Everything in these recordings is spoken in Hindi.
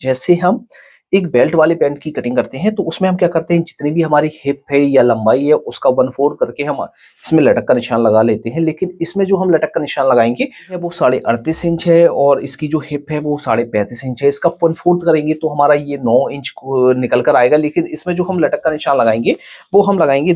जैसे हम एक बेल्ट वाले पैंट की कटिंग करते हैं तो उसमें हम क्या करते हैं, जितनी भी हमारी हिप है या लंबाई है उसका 1/4 करके हम इसमें लटक का निशान लगा लेते हैं। लेकिन इसमें जो हम लटक का निशान लगाएंगे वो 38.5 इंच है और इसकी जो हिप है वो 35.5 इंच है। इसका 1/4 करेंगे तो हमारा ये 9 इंच निकल कर आएगा। लेकिन इसमें जो हम लटक का निशान लगाएंगे वो हम लगाएंगे।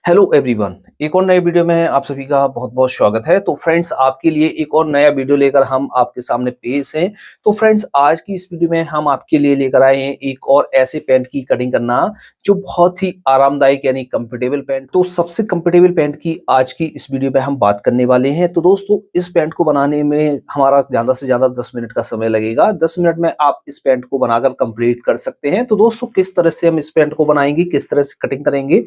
हेलो एवरीवन, एक और नए वीडियो में आप सभी का बहुत बहुत स्वागत है। तो फ्रेंड्स, आपके लिए एक और नया वीडियो लेकर हम आपके सामने पेश हैं। तो फ्रेंड्स, आज की इस वीडियो में हम आपके लिए लेकर आए हैं एक और ऐसे पैंट की कटिंग करना जो बहुत ही आरामदायक यानी कंफर्टेबल पैंट। तो सबसे कंफर्टेबल पैंट की आज की इस वीडियो में हम बात करने वाले हैं। तो दोस्तों, इस पैंट को बनाने में हमारा ज्यादा से ज्यादा 10 मिनट का समय लगेगा। 10 मिनट में आप इस पैंट को बनाकर कंप्लीट कर सकते हैं। तो दोस्तों, किस तरह से हम इस पैंट को बनाएंगे, किस तरह से कटिंग करेंगे,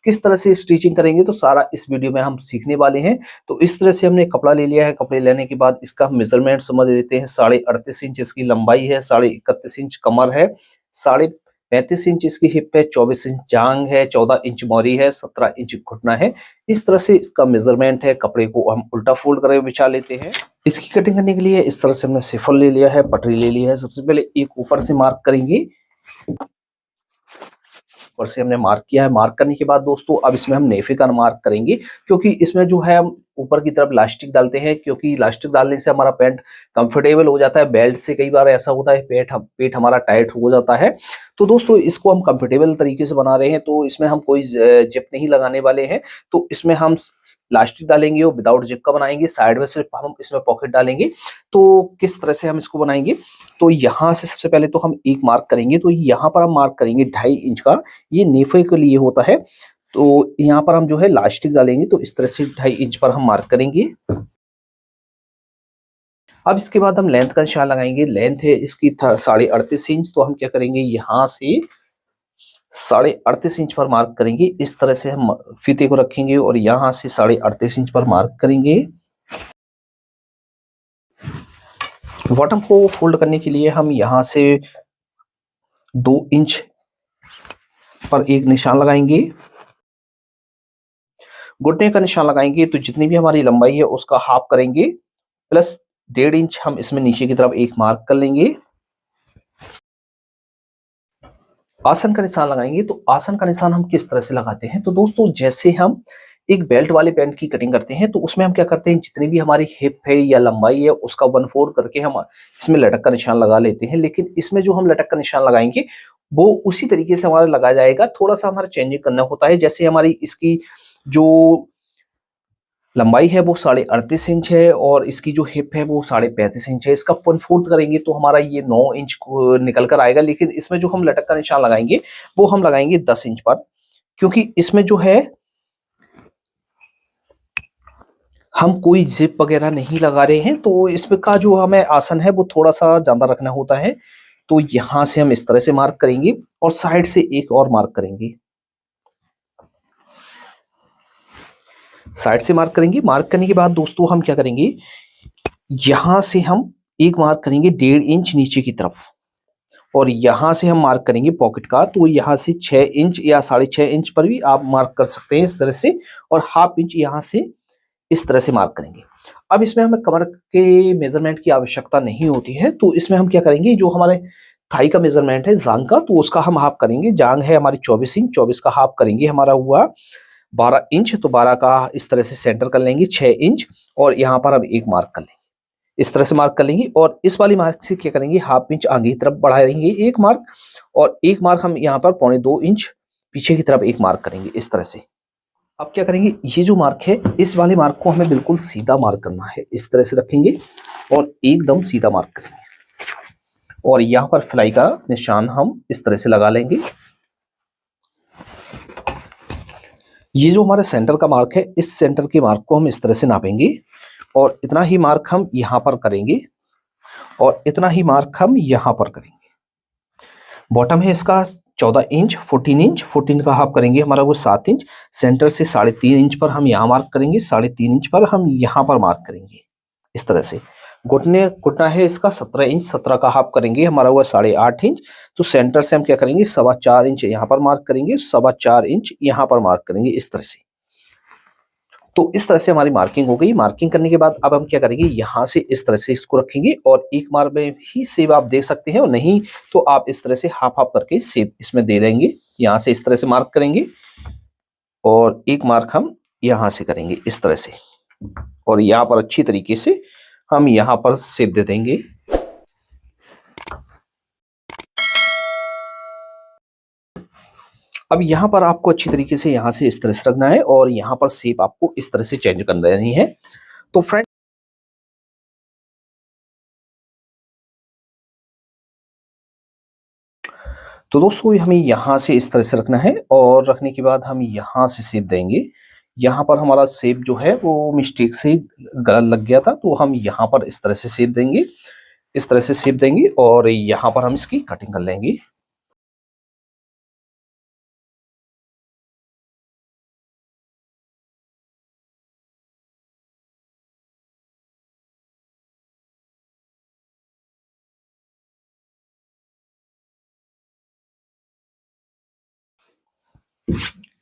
किस तरह से स्टिचिंग करेंगे, तो सारा इस वीडियो में हम सीखने वाले हैं। तो इस तरह से हमने कपड़ा ले लिया है। कपड़े लेने के बाद इसका मेजरमेंट समझ लेते हैं। 38.5 इंच इसकी लंबाई है, 31.5 इंच कमर है, 35.5 इंच इसकी हिप है, 24 इंच जांग है, 14 इंच मोरी है, 17 इंच घुटना है। इस तरह से इसका मेजरमेंट है। कपड़े को हम उल्टा फोल्ड करके बिछा लेते हैं। इसकी कटिंग करने के लिए इस तरह से हमने सिफल ले लिया है, पटरी ले लिया है। सबसे पहले एक ऊपर से मार्क करेंगे। ऊपर से हमने मार्क किया है। मार्क करने के बाद दोस्तों अब इसमें हम नेफे का मार्क करेंगे, क्योंकि इसमें जो है हम ऊपर की तरफ इलास्टिक डालते हैं, क्योंकि इलास्टिक डालने से हमारा पैंट कंफर्टेबल हो जाता है। बेल्ट से कई बार ऐसा होता है पेट हमारा टाइट हो जाता है। तो दोस्तों, इसको हम कंफर्टेबल तरीके से बना रहे हैं, तो इसमें हम कोई जिप नहीं लगाने वाले हैं। तो इसमें हम इलास्टिक डालेंगे और विदाउट जिप का बनाएंगे। साइड में सिर्फ हम इसमें पॉकेट डालेंगे। तो किस तरह से हम इसको बनाएंगे, तो यहाँ से सबसे पहले तो हम एक मार्क करेंगे। तो यहाँ पर हम मार्क करेंगे 2.5 इंच का। ये नेफे के लिए होता है। तो यहाँ पर हम जो है इलास्टिक डालेंगे। तो इस तरह से 2.5 इंच पर हम मार्क करेंगे। अब इसके बाद हम लेंथ का निशान लगाएंगे। लेंथ है इसकी 38.5 इंच। तो हम क्या करेंगे, यहाँ से 38.5 इंच पर मार्क करेंगे। इस तरह से हम फीते को रखेंगे और यहाँ से 38.5 इंच पर मार्क करेंगे। बॉटम को फोल्ड करने के लिए हम यहाँ से 2 इंच पर एक निशान लगाएंगे। घुटने का निशान लगाएंगे। तो जितनी भी हमारी लंबाई है उसका हाफ करेंगे, प्लस 1.5 इंच हम इसमें नीचे की तरफ एक मार्क कर लेंगे। आसन का निशान लगाएंगे। तो आसन का निशान हम किस तरह से लगाते हैं, तो दोस्तों जैसे हम एक बेल्ट वाले पैंट की कटिंग करते हैं तो उसमें हम क्या करते हैं, जितनी भी हमारी हिप है या लंबाई है उसका 1/4 करके हम इसमें लटक का निशान लगा लेते हैं। लेकिन इसमें जो हम लटक का निशान लगाएंगे वो उसी तरीके से हमारा लगाया जाएगा। थोड़ा सा हमारा चेंजिंग करना होता है। जैसे हमारी इसकी जो लंबाई है वो 38.5 इंच है और इसकी जो हिप है वो 35.5 इंच है। इसका 1/4 करेंगे तो हमारा ये 9 इंच निकल कर आएगा। लेकिन इसमें जो हम लटक का निशान लगाएंगे वो हम लगाएंगे 10 इंच पर, क्योंकि इसमें जो है हम कोई जिप वगैरह नहीं लगा रहे हैं। तो इसमें का जो हमें आसन है वो थोड़ा सा ज्यादा रखना होता है। तो यहां से हम इस तरह से मार्क करेंगे और साइड से एक और मार्क करेंगे। साइड से मार्क करेंगे। मार्क करने के बाद दोस्तों हम क्या करेंगे, यहां से हम एक मार्क करेंगे 1.5 इंच नीचे की तरफ और यहां से हम मार्क करेंगे पॉकेट का। तो यहां से 6 इंच या 6.5 इंच पर भी आप मार्क कर सकते हैं इस तरह से, और हाफ इंच यहां से इस तरह से मार्क करेंगे। अब इसमें हमें कमर के मेजरमेंट की आवश्यकता नहीं होती है। तो इसमें हम क्या करेंगे, जो हमारे थाई का मेजरमेंट है जांग का, तो उसका हम हाफ करेंगे। जांग है हमारी 24 इंच, 24 का हाफ करेंगे, हमारा हुआ 12 इंच। तो 12 का इस तरह से सेंटर कर लेंगे 6 इंच और यहाँ पर हम एक मार्क कर लेंगे। इस तरह से मार्क कर लेंगे और इस वाली मार्क से क्या करेंगे, हाफ इंच आगे की तरफ बढ़ाएंगे एक मार्क, और एक मार्क हम यहाँ पर 1.25 इंच पीछे की तरफ एक मार्क करेंगे इस तरह से। अब क्या करेंगे, ये जो मार्क है इस वाले मार्क को हमें बिल्कुल सीधा मार्क करना है। इस तरह से रखेंगे और एकदम सीधा मार्क करेंगे और यहाँ पर फ्लाई का निशान हम इस तरह से लगा लेंगे। ये जो हमारे सेंटर का मार्क है, इस सेंटर के मार्क को हम इस तरह से नापेंगे और इतना ही मार्क हम यहां पर करेंगे और इतना ही मार्क हम यहां पर करेंगे। बॉटम है इसका 14 इंच, 14 इंच, 14 का हाफ करेंगे, हमारा वो 7 इंच। सेंटर से 3.5 इंच पर हम यहाँ मार्क करेंगे, 3.5 इंच पर हम यहाँ पर मार्क करेंगे इस तरह से। घुटना है इसका 17 इंच, 17 का हाफ करेंगे, हमारा हुआ 8.5 इंच। तो सेंटर से हम क्या करेंगे, 4.25 इंच यहाँ पर मार्क करेंगे, 4.25 इंच यहाँ पर मार्क करेंगे इस तरह से। तो इस तरह से हमारी मार्किंग हो गई। मार्किंग करने के बाद अब हम क्या करेंगे, यहाँ से इस तरह से इसको रखेंगे और एक मार में ही सेब आप दे सकते हैं, और नहीं तो आप इस तरह से हाफ हाफ करके सेब इसमें दे देंगे। यहाँ से इस तरह से मार्क करेंगे और एक मार्क हम यहाँ से करेंगे इस तरह से, और यहाँ पर अच्छी तरीके से हम यहाँ पर सेब दे देंगे। अब यहाँ पर आपको अच्छी तरीके से यहाँ से इस तरह से रखना है और यहाँ पर शेप आपको इस तरह से चेंज कर देनी है। तो फ्रेंड तो दोस्तों हमें यहाँ से इस तरह से रखना है और रखने के बाद हम यहाँ से शेप देंगे। यहाँ पर हमारा शेप जो है वो मिस्टेक से गलत लग गया था, तो हम यहाँ पर इस तरह से शेप देंगे, इस तरह से शेप देंगे और यहाँ पर हम इसकी कटिंग कर लेंगे।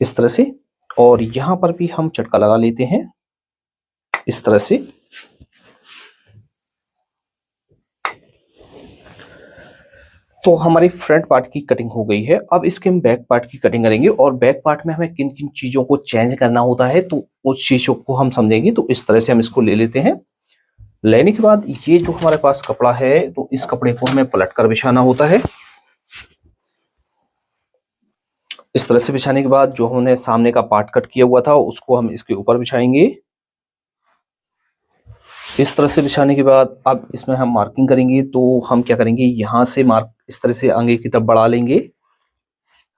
इस तरह से, और यहाँ पर भी हम चटका लगा लेते हैं इस तरह से। तो हमारी फ्रंट पार्ट की कटिंग हो गई है। अब इसके हम बैक पार्ट की कटिंग करेंगे, और बैक पार्ट में हमें किन किन चीजों को चेंज करना होता है तो उस चीजों को हम समझेंगे। तो इस तरह से हम इसको ले लेते हैं। लेने के बाद ये जो हमारे पास कपड़ा है, तो इस कपड़े को हमें पलट कर बिछाना होता है। इस तरह से बिछाने के बाद जो हमने सामने का पार्ट कट किया हुआ था उसको हम इसके ऊपर बिछाएंगे। इस तरह से बिछाने के बाद अब इसमें हम मार्किंग करेंगे। तो हम क्या करेंगे, यहाँ से मार्क इस तरह से आगे की तरफ बढ़ा लेंगे।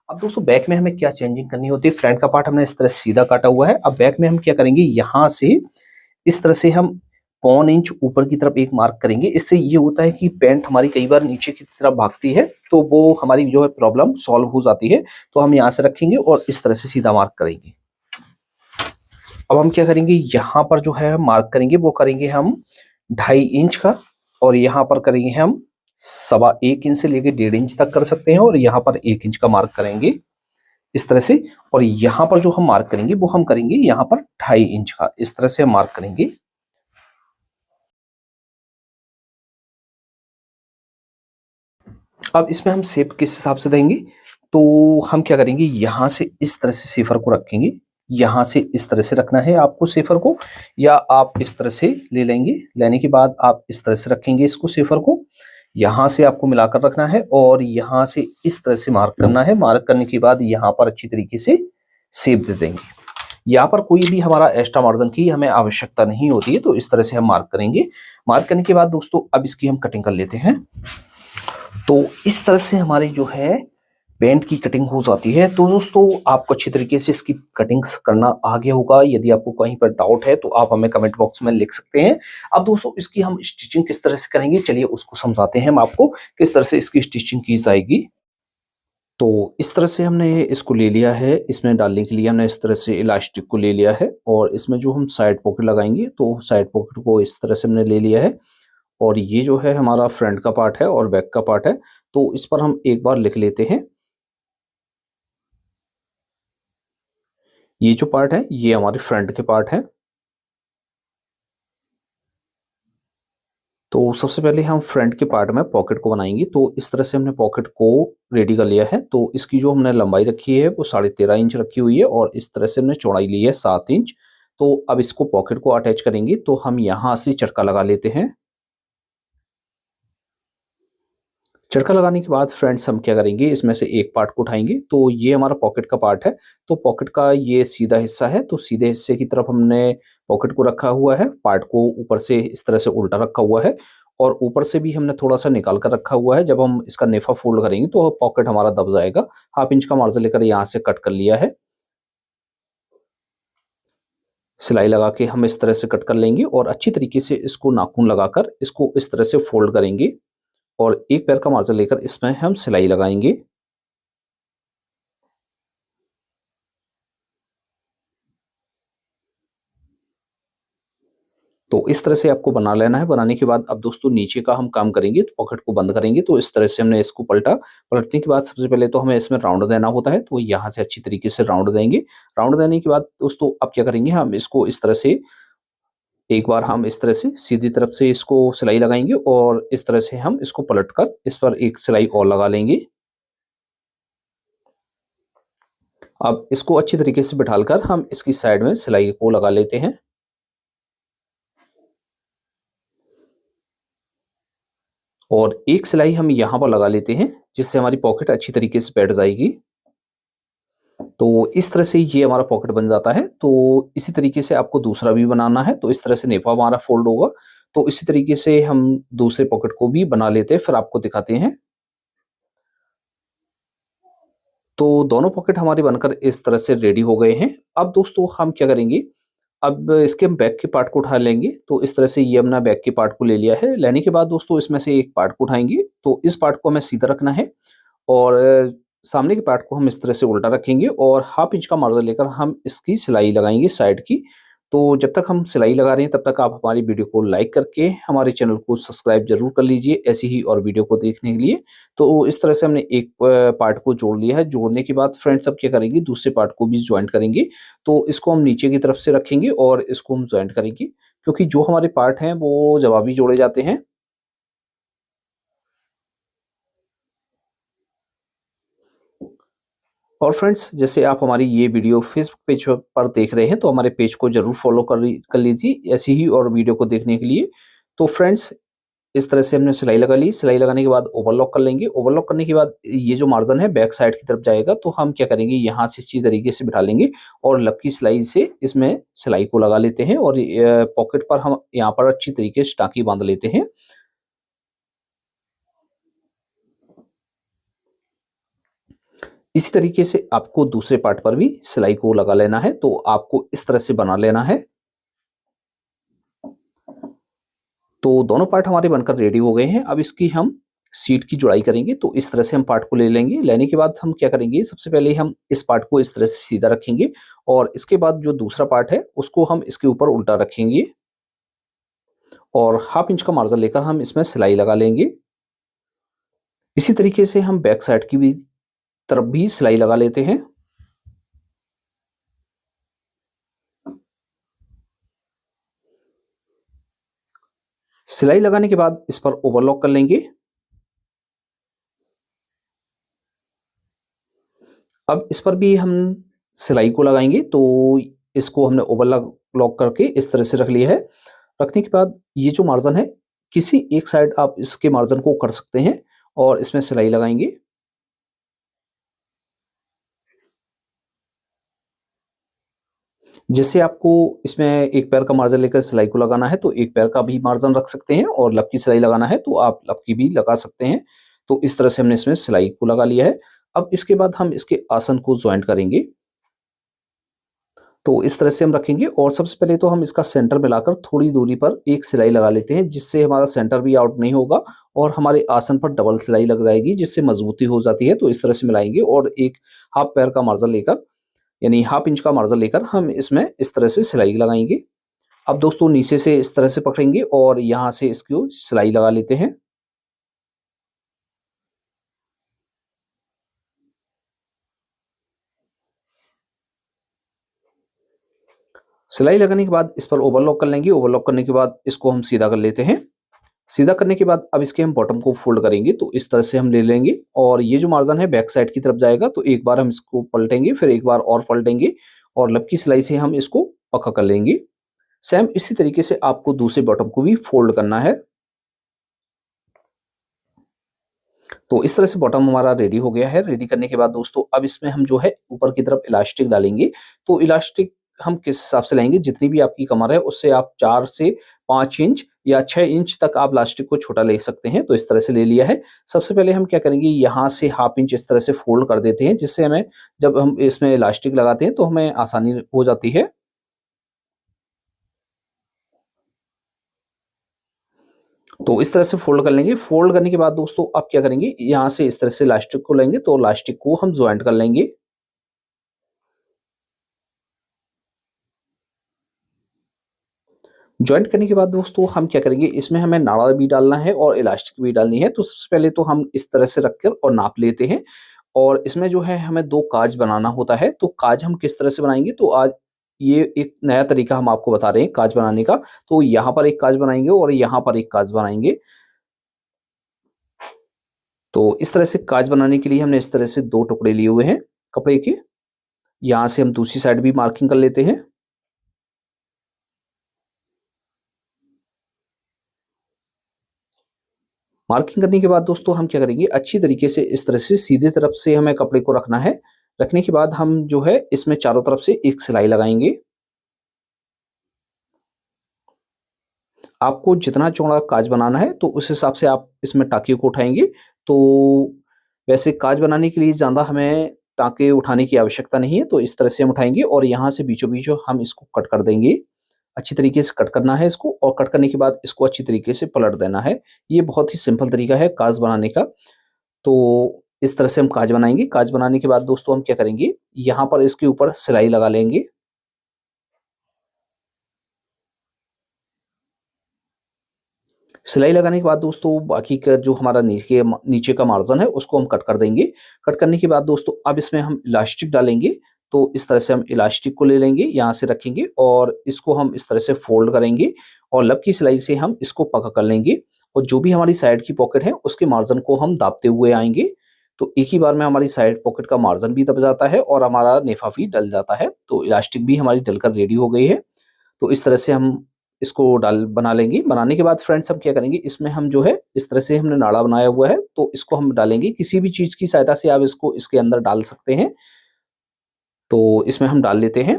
अब दोस्तों बैक में हमें क्या चेंजिंग करनी होती है, फ्रंट का पार्ट हमने इस तरह सीधा काटा हुआ है। अब बैक में हम क्या करेंगे, यहाँ से इस तरह से हम 1.25 इंच ऊपर की तरफ एक मार्क करेंगे। इससे ये होता है कि पैंट हमारी कई बार नीचे की तरफ भागती है, तो वो हमारी जो है प्रॉब्लम सॉल्व हो जाती है। तो हम यहाँ से रखेंगे और इस तरह से सीधा मार्क करेंगे। अब हम क्या करेंगे, यहाँ पर जो है मार्क करेंगे वो करेंगे हम 2.5 इंच का, और यहाँ पर करेंगे हम 1.25 इंच से लेके 1.5 इंच तक कर सकते हैं, और यहाँ पर 1 इंच का मार्क करेंगे इस तरह से। और यहाँ पर जो हम मार्क करेंगे वो हम करेंगे यहाँ पर 2.5 इंच का, इस तरह से हम मार्क करेंगे। अब इसमें हम शेप किस हिसाब से देंगे, तो हम क्या करेंगे, यहाँ से इस तरह से सेफर को रखेंगे। यहाँ से इस तरह से रखना है आपको सेफर को, या आप इस तरह से ले लेंगे। लेने के बाद आप इस तरह से रखेंगे इसको सेफर को, यहाँ से आपको मिलाकर रखना है और यहाँ से इस तरह से मार्क करना है। मार्क करने के बाद यहाँ पर अच्छी तरीके से शेप दे देंगे। यहाँ पर कोई भी हमारा एक्स्ट्रा मार्जिन की हमें आवश्यकता नहीं होती है, तो इस तरह से हम मार्क करेंगे। मार्क करने के बाद दोस्तों अब इसकी हम कटिंग कर लेते हैं। तो इस तरह से हमारी जो है पेंट की कटिंग हो जाती है। तो दोस्तों आपको अच्छी तरीके से इसकी कटिंग्स करना आ गया होगा। यदि आपको कहीं पर डाउट है तो आप हमें कमेंट बॉक्स में लिख सकते हैं। अब दोस्तों इसकी हम स्टिचिंग किस तरह से करेंगे, चलिए उसको समझाते हैं हम आपको किस तरह से इसकी स्टिचिंग की जाएगी। तो इस तरह से हमने इसको ले लिया है। इसमें डालने के लिए हमने इस तरह से इलास्टिक को ले लिया है, और इसमें जो हम साइड पॉकेट लगाएंगे तो साइड पॉकेट को इस तरह से हमने ले लिया है। और ये जो है हमारा फ्रंट का पार्ट है और बैक का पार्ट है, तो इस पर हम एक बार लिख लेते हैं। ये जो पार्ट है ये हमारे फ्रंट के पार्ट है। तो सबसे पहले हम फ्रंट के पार्ट में पॉकेट को बनाएंगे। तो इस तरह से हमने पॉकेट को रेडी कर लिया है। तो इसकी जो हमने लंबाई रखी है वो 13.5 इंच रखी हुई है, और इस तरह से हमने चौड़ाई ली है 7 इंच। तो अब इसको पॉकेट को अटैच करेंगे, तो हम यहाँ से चटका लगा लेते हैं। चरखा लगाने के बाद फ्रेंड्स हम क्या करेंगे, इसमें से एक पार्ट को उठाएंगे। तो ये हमारा पॉकेट का पार्ट है। तो पॉकेट का ये सीधा हिस्सा है, तो सीधे हिस्से की तरफ हमने पॉकेट को रखा हुआ है। पार्ट को ऊपर से इस तरह से उल्टा रखा हुआ है, और ऊपर से भी हमने थोड़ा सा निकाल कर रखा हुआ है। जब हम इसका नेफा फोल्ड करेंगे तो पॉकेट हमारा दब जाएगा। 1/2 इंच का मार्जिन लेकर यहाँ से कट कर लिया है। सिलाई लगा के हम इस तरह से कट कर लेंगे, और अच्छी तरीके से इसको नाखून लगाकर इसको इस तरह से फोल्ड करेंगे, और एक पैर का मार्जिन लेकर इसमें हम सिलाई लगाएंगे। तो इस तरह से आपको बना लेना है। बनाने के बाद अब दोस्तों नीचे का हम काम करेंगे, तो पॉकेट को बंद करेंगे। तो इस तरह से हमने इसको पलटा। पलटने के बाद सबसे पहले तो हमें इसमें राउंड देना होता है, तो यहाँ से अच्छी तरीके से राउंड देंगे। राउंड देने के बाद दोस्तों अब क्या करेंगे, हम इसको इस तरह से एक बार हम इस तरह से सीधी तरफ से इसको सिलाई लगाएंगे और इस तरह से हम इसको पलटकर इस पर एक सिलाई और लगा लेंगे। अब इसको अच्छी तरीके से बिठालकर हम इसकी साइड में सिलाई को लगा लेते हैं। और एक सिलाई हम यहाँ पर लगा लेते हैं, जिससे हमारी पॉकेट अच्छी तरीके से बैठ जाएगी। तो इस तरह से ये हमारा पॉकेट बन जाता है। तो इसी तरीके से आपको दूसरा भी बनाना है। तो इस तरह से नेफा हमारा फोल्ड होगा। तो इसी तरीके से हम दूसरे पॉकेट को भी बना लेते हैं, फिर आपको दिखाते हैं। तो दोनों पॉकेट हमारे बनकर इस तरह से रेडी हो गए हैं। अब दोस्तों हम क्या करेंगे, अब इसके हम बैक के पार्ट को उठा लेंगे। तो इस तरह से ये हमने बैक के पार्ट को ले लिया है। लेने के बाद दोस्तों इसमें से एक पार्ट को उठाएंगे। तो इस पार्ट को हमें सीधा रखना है और सामने के पार्ट को हम इस तरह से उल्टा रखेंगे और हाफ इंच का मार्जिन लेकर हम इसकी सिलाई लगाएंगे साइड की। तो जब तक हम सिलाई लगा रहे हैं तब तक आप हमारी वीडियो को लाइक करके हमारे चैनल को सब्सक्राइब जरूर कर लीजिए, ऐसी ही और वीडियो को देखने के लिए। तो इस तरह से हमने एक पार्ट को जोड़ लिया है। जोड़ने के बाद फ्रेंड्स अब क्या करेंगे, दूसरे पार्ट को भी ज्वाइंट करेंगे। तो इसको हम नीचे की तरफ से रखेंगे और इसको हम ज्वाइंट करेंगे, क्योंकि जो हमारे पार्ट हैं वो जवाबी जोड़े जाते हैं। और फ्रेंड्स जैसे आप हमारी ये वीडियो फेसबुक पेज पर देख रहे हैं तो हमारे पेज को जरूर फॉलो कर लीजिए, ऐसी ही और वीडियो को देखने के लिए। तो फ्रेंड्स इस तरह से हमने सिलाई लगा ली। सिलाई लगाने के बाद ओवरलॉक कर लेंगे। ओवरलॉक करने के बाद ये जो मार्जिन है बैक साइड की तरफ जाएगा। तो हम क्या करेंगे, यहाँ से अच्छी तरीके से बिठा लेंगे और लपकी सिलाई से इसमें सिलाई को लगा लेते हैं और पॉकेट पर हम यहाँ पर अच्छी तरीके से टाँकी बांध लेते हैं। इसी तरीके से आपको दूसरे पार्ट पर भी सिलाई को लगा लेना है। तो आपको इस तरह से बना लेना है। तो दोनों पार्ट हमारे बनकर रेडी हो गए हैं। अब इसकी हम सीट की जुड़ाई करेंगे। तो इस तरह से हम पार्ट को ले लेंगे। लेने के बाद हम क्या करेंगे, सबसे पहले हम इस पार्ट को इस तरह से सीधा रखेंगे और इसके बाद जो दूसरा पार्ट है उसको हम इसके ऊपर उल्टा रखेंगे और हाफ इंच का मार्जिन लेकर हम इसमें सिलाई लगा लेंगे। इसी तरीके से हम बैक साइड की भी तरफ भी सिलाई लगा लेते हैं। सिलाई लगाने के बाद इस पर ओवरलॉक कर लेंगे। अब इस पर भी हम सिलाई को लगाएंगे। तो इसको हमने ओवरलॉक लॉक करके इस तरह से रख लिया है। रखने के बाद ये जो मार्जिन है, किसी एक साइड आप इसके मार्जिन को कर सकते हैं और इसमें सिलाई लगाएंगे। जैसे आपको इसमें एक पैर का मार्जिन लेकर सिलाई को लगाना है तो एक पैर का भी मार्जिन रख सकते हैं और लपकी सिलाई लगाना है तो आप लपकी भी लगा सकते हैं। तो इस तरह से हमने इसमें सिलाई को लगा लिया है। अब इसके बाद हम इसके आसन को ज्वाइंट करेंगे। तो इस तरह से हम रखेंगे और सबसे पहले तो हम इसका सेंटर मिलाकर थोड़ी दूरी पर एक सिलाई लगा लेते हैं, जिससे हमारा सेंटर भी आउट नहीं होगा और हमारे आसन पर डबल सिलाई लग जाएगी, जिससे मजबूती हो जाती है। तो इस तरह से मिलाएंगे और एक हाफ पैर का मार्जिन लेकर, यानी हाफ इंच का मार्जिन लेकर हम इसमें इस तरह से सिलाई लगाएंगे। अब दोस्तों नीचे से इस तरह से पकड़ेंगे और यहाँ से इसको सिलाई लगा लेते हैं। सिलाई लगाने के बाद इस पर ओवरलॉक कर लेंगे। ओवरलॉक करने के बाद इसको हम सीधा कर लेते हैं। सीधा करने के बाद अब इसके हम बॉटम को फोल्ड करेंगे। तो इस तरह से हम ले लेंगे और ये जो मार्जिन है बैक साइड की तरफ जाएगा। तो एक बार हम इसको पलटेंगे, फिर एक बार और पलटेंगे और लपकी सिलाई से हम इसको पक्का कर लेंगे। सेम इसी तरीके से आपको दूसरे बॉटम को भी फोल्ड करना है। तो इस तरह से बॉटम हमारा रेडी हो गया है। रेडी करने के बाद दोस्तों अब इसमें हम जो है ऊपर की तरफ इलास्टिक डालेंगे। तो इलास्टिक हम किस हिसाब से लेंगे, जितनी भी आपकी कमर है उससे आप 4 से 5 इंच या 6 इंच तक आप इलास्टिक को छोटा ले सकते हैं। तो इस तरह से ले लिया है। सबसे पहले हम क्या करेंगे, यहाँ से हाफ इंच इस तरह से फोल्ड कर देते हैं, जिससे हमें जब हम इसमें इलास्टिक लगाते हैं तो हमें आसानी हो जाती है। तो इस तरह से फोल्ड कर लेंगे। फोल्ड करने के बाद दोस्तों अब क्या करेंगे, यहाँ से इस तरह से इलास्टिक को लेंगे। तो इलास्टिक को हम ज्वाइंट कर लेंगे। जॉइंट करने के बाद दोस्तों हम क्या करेंगे, इसमें हमें नाड़ा भी डालना है और इलास्टिक भी डालनी है। तो सबसे पहले तो हम इस तरह से रखकर और नाप लेते हैं और इसमें जो है हमें 2 काज बनाना होता है। तो काज हम किस तरह से बनाएँगे, तो आज ये एक नया तरीका हम आपको बता रहे हैं काज बनाने का। तो यहाँ पर एक काज बनाएँगे और यहाँ पर एक काज बनाएँगे। तो इस तरह से काज बनाने के लिए हमने इस तरह से 2 टुकड़े लिए हुए हैं कपड़े के। यहाँ से हम दूसरी साइड भी मार्किंग कर लेते हैं। मार्किंग करने के बाद दोस्तों हम क्या करेंगे, अच्छी तरीके से इस तरह से सीधे तरफ से हमें कपड़े को रखना है। रखने के बाद हम जो है इसमें चारों तरफ से एक सिलाई लगाएंगे। आपको जितना चौड़ा काज बनाना है तो उस हिसाब से आप इसमें टाँके को उठाएंगे। तो वैसे काज बनाने के लिए ज़्यादा हमें टाँके उठाने की आवश्यकता नहीं है। तो इस तरह से हम उठाएंगे और यहाँ से बीचों बीच हम इसको कट कर देंगे। अच्छी तरीके से कट करना है इसको और कट करने के बाद इसको अच्छी तरीके से पलट देना है। ये बहुत ही सिंपल तरीका है काज बनाने का। तो इस तरह से हम काज बनाएँगे। काज बनाने के बाद दोस्तों हम क्या करेंगे, यहाँ पर इसके ऊपर सिलाई लगा लेंगे। सिलाई लगाने के बाद दोस्तों बाकी का जो हमारा नीचे का मार्जिन है उसको हम कट कर देंगे। कट करने के बाद दोस्तों अब इसमें हम इलास्टिक डालेंगे। तो इस तरह से हम इलास्टिक को ले लेंगे, यहाँ से रखेंगे और इसको हम इस तरह से फोल्ड करेंगे और लब की सिलाई से हम इसको पक्का कर लेंगे। और जो भी हमारी साइड की पॉकेट है उसके मार्जिन को हम दाबते हुए आएँगे। तो एक ही बार में हमारी साइड पॉकेट का मार्जिन भी दब जाता है और हमारा नेफा भी डल जाता है। तो इलास्टिक भी हमारी डलकर रेडी हो गई है। तो इस तरह से हम इसको डाल बना लेंगे। बनाने के बाद फ्रेंड्स हम क्या करेंगे, इसमें हम जो है इस तरह से हमने नाड़ा बनाया हुआ है तो इसको हम डालेंगे। किसी भी चीज़ की सहायता से आप इसको इसके अंदर डाल सकते हैं। तो इसमें हम डाल लेते हैं।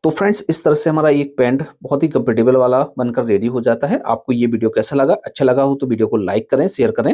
तो फ्रेंड्स इस तरह से हमारा एक पैंट बहुत ही कंफर्टेबल वाला बनकर रेडी हो जाता है। आपको ये वीडियो कैसा लगा? अच्छा लगा हो तो वीडियो को लाइक करें, शेयर करें।